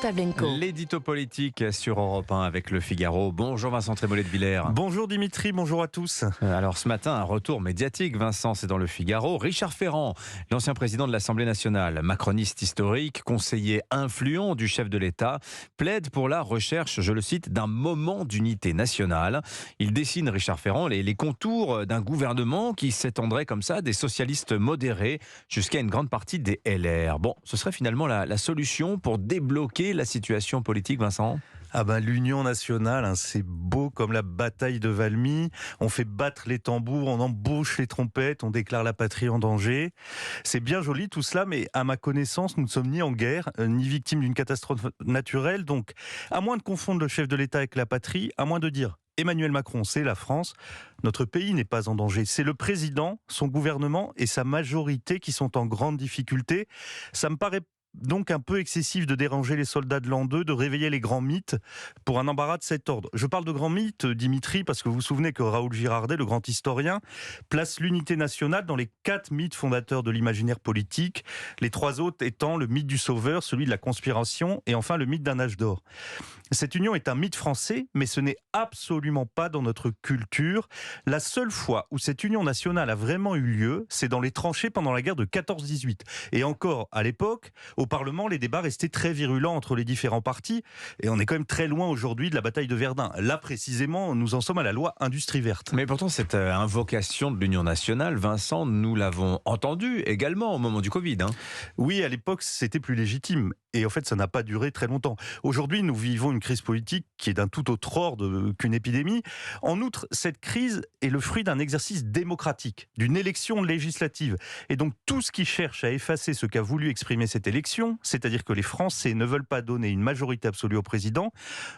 Pavlenko. L'édito politique sur Europe 1 avec Le Figaro. Bonjour Vincent Trémollet de Villers. Bonjour Dimitri, bonjour à tous. Alors ce matin, un retour médiatique, Vincent, c'est dans Le Figaro. Richard Ferrand, l'ancien président de l'Assemblée nationale, macroniste historique, conseiller influent du chef de l'État, plaide pour la recherche, je le cite, d'un moment d'unité nationale. Il dessine, Richard Ferrand, les contours d'un gouvernement qui s'étendrait comme ça des socialistes modérés jusqu'à une grande partie des LR. Bon, ce serait finalement la solution pour débloquer la situation politique, Vincent ? L'Union nationale, c'est beau comme la bataille de Valmy. On fait battre les tambours, on embauche les trompettes, on déclare la patrie en danger. C'est bien joli tout cela, mais à ma connaissance, nous ne sommes ni en guerre, ni victimes d'une catastrophe naturelle. Donc, à moins de confondre le chef de l'État avec la patrie, à moins de dire Emmanuel Macron, c'est la France, notre pays n'est pas en danger. C'est le président, son gouvernement et sa majorité qui sont en grande difficulté. Ça me paraît donc un peu excessif de déranger les soldats de l'an 2, de réveiller les grands mythes pour un embarras de cet ordre. Je parle de grands mythes, Dimitri, parce que vous vous souvenez que Raoul Girardet, le grand historien, place l'unité nationale dans les 4 mythes fondateurs de l'imaginaire politique, les 3 autres étant le mythe du sauveur, celui de la conspiration et enfin le mythe d'un âge d'or. Cette union est un mythe français, mais ce n'est absolument pas dans notre culture. La seule fois où cette union nationale a vraiment eu lieu, c'est dans les tranchées pendant la guerre de 14-18. Et encore, à l'époque, au Parlement, les débats restaient très virulents entre les différents partis. Et on est quand même très loin aujourd'hui de la bataille de Verdun. Là, précisément, nous en sommes à la loi Industrie verte. Mais pourtant, cette invocation de l'Union nationale, Vincent, nous l'avons entendue également au moment du Covid. Oui, à l'époque, c'était plus légitime. Et en fait, ça n'a pas duré très longtemps. Aujourd'hui, nous vivons une crise politique qui est d'un tout autre ordre qu'une épidémie. En outre, cette crise est le fruit d'un exercice démocratique, d'une élection législative. Et donc, tout ce qui cherche à effacer ce qu'a voulu exprimer cette élection, c'est-à-dire que les Français ne veulent pas donner une majorité absolue au président,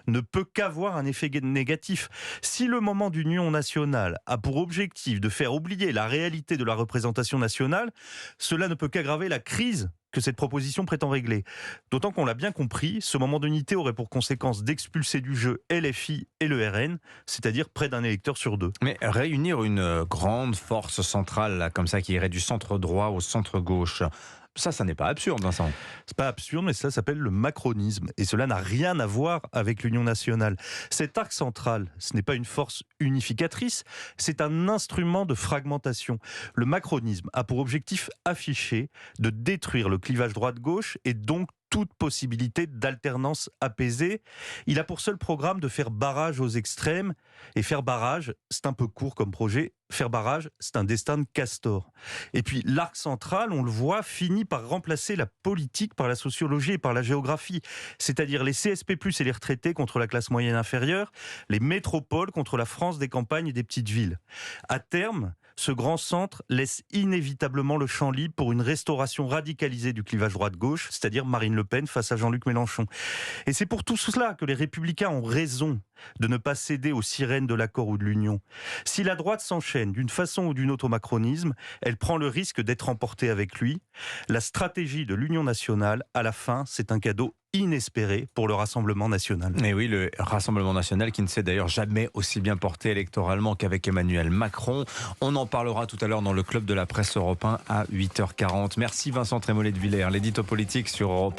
ne peut qu'avoir un effet négatif. Si le moment d'union nationale a pour objectif de faire oublier la réalité de la représentation nationale, cela ne peut qu'aggraver la crise que cette proposition prétend régler. D'autant qu'on l'a bien compris, ce moment d'unité aurait pour conséquence d'expulser du jeu LFI et le RN, c'est-à-dire près d'un électeur sur 2. Mais réunir une grande force centrale, là, comme ça, qui irait du centre droit au centre gauche, ça n'est pas absurde, Vincent. C'est pas absurde, mais cela s'appelle le macronisme. Et cela n'a rien à voir avec l'Union nationale. Cet arc central, ce n'est pas une force unificatrice, c'est un instrument de fragmentation. Le macronisme a pour objectif affiché de détruire le clivage droite-gauche et donc toute possibilité d'alternance apaisée. Il a pour seul programme de faire barrage aux extrêmes. Et faire barrage, c'est un peu court comme projet. Faire barrage, c'est un destin de castor. Et puis l'arc central, on le voit, finit par remplacer la politique par la sociologie et par la géographie. C'est-à-dire les CSP+, et les retraités contre la classe moyenne inférieure, les métropoles contre la France des campagnes et des petites villes. À terme, ce grand centre laisse inévitablement le champ libre pour une restauration radicalisée du clivage droite-gauche, c'est-à-dire Marine Le Pen face à Jean-Luc Mélenchon. Et c'est pour tout cela que les Républicains ont raison de ne pas céder aux sirènes de l'accord ou de l'union. Si la droite s'enchaîne d'une façon ou d'une autre au macronisme, elle prend le risque d'être emportée avec lui. La stratégie de l'Union nationale, à la fin, c'est un cadeau inespéré pour le Rassemblement national. Et oui, le Rassemblement national qui ne s'est d'ailleurs jamais aussi bien porté électoralement qu'avec Emmanuel Macron. On en parlera tout à l'heure dans le Club de la Presse Europe 1 à 8h40. Merci Vincent Trémollet de Villers, l'édito politique sur Europe 1.